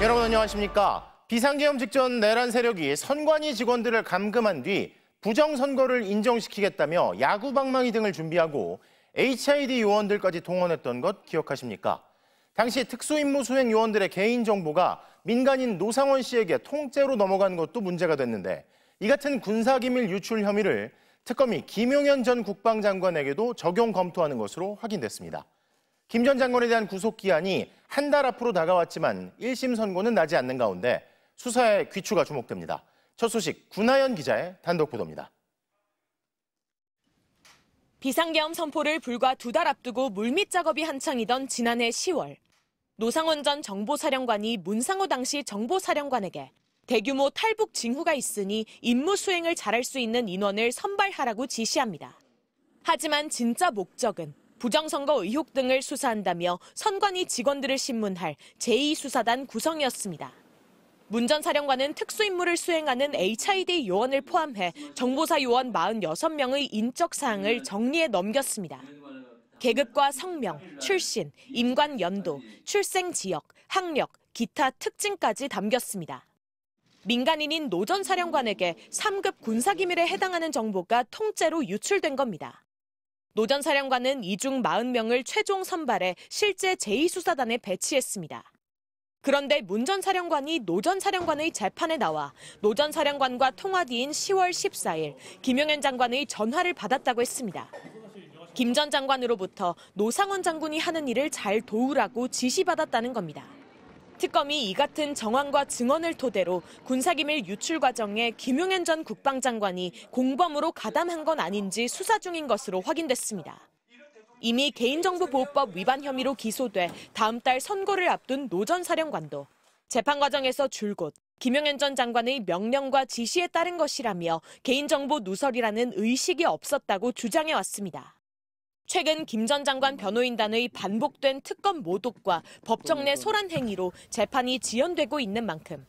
여러분 안녕하십니까? 비상계엄 직전 내란 세력이 선관위 직원들을 감금한 뒤 부정선거를 인정시키겠다며 야구방망이 등을 준비하고 HID 요원들까지 동원했던 것 기억하십니까? 당시 특수임무 수행 요원들의 개인정보가 민간인 노상원 씨에게 통째로 넘어간 것도 문제가 됐는데 이 같은 군사기밀 유출 혐의를 특검이 김용현 전 국방장관에게도 적용 검토하는 것으로 확인됐습니다. 김 전 장관에 대한 구속기한이 한 달 앞으로 다가왔지만 1심 선고는 나지 않는 가운데 수사의 귀추가 주목됩니다. 첫 소식 군하연 기자의 단독 보도입니다. 비상계엄 선포를 불과 2달 앞두고 물밑 작업이 한창이던 지난해 10월. 노상원 전 정보사령관이 문상호 당시 정보사령관에게 대규모 탈북 징후가 있으니 임무 수행을 잘할 수 있는 인원을 선발하라고 지시합니다. 하지만 진짜 목적은 부정선거 의혹 등을 수사한다며 선관위 직원들을 신문할 제2수사단 구성이었습니다. 문 전 사령관은 특수임무를 수행하는 HID 요원을 포함해 정보사 요원 46명의 인적 사항을 정리해 넘겼습니다. 계급과 성명, 출신, 임관 연도, 출생 지역, 학력, 기타 특징까지 담겼습니다. 민간인인 노 전 사령관에게 3급 군사기밀에 해당하는 정보가 통째로 유출된 겁니다. 노 전 사령관은 이 중 40명을 최종 선발해 실제 제2수사단에 배치했습니다. 그런데 문 전 사령관이 노 전 사령관의 재판에 나와 노 전 사령관과 통화 뒤인 10월 14일 김용현 장관의 전화를 받았다고 했습니다. 김 전 장관으로부터 노상원 장군이 하는 일을 잘 도우라고 지시받았다는 겁니다. 특검이 이 같은 정황과 증언을 토대로 군사기밀 유출 과정에 김용현 전 국방장관이 공범으로 가담한 건 아닌지 수사 중인 것으로 확인됐습니다. 이미 개인정보보호법 위반 혐의로 기소돼 다음 달 선고를 앞둔 노 전 사령관도 재판 과정에서 줄곧 김용현 전 장관의 명령과 지시에 따른 것이라며 개인정보 누설이라는 의식이 없었다고 주장해왔습니다. 최근 김 전 장관 변호인단의 반복된 특검 모독과 법정 내 소란 행위로 재판이 지연되고 있는 만큼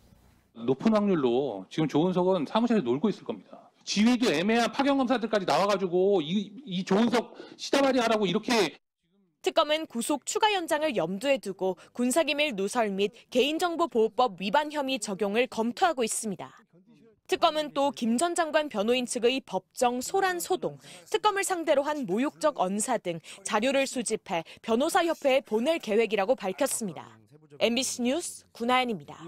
높은 확률로 지금 조은석은 사무실에서 놀고 있을 겁니다. 지위도 애매한 파견 검사들까지 나와가지고 이 조은석 시다발이 하라고 이렇게. 특검은 구속 추가 연장을 염두에 두고 군사기밀 누설 및 개인정보보호법 위반 혐의 적용을 검토하고 있습니다. 특검은 또 김 전 장관 변호인 측의 법정 소란 소동, 특검을 상대로 한 모욕적 언사 등 자료를 수집해 변호사협회에 보낼 계획이라고 밝혔습니다. MBC 뉴스 군하연입니다.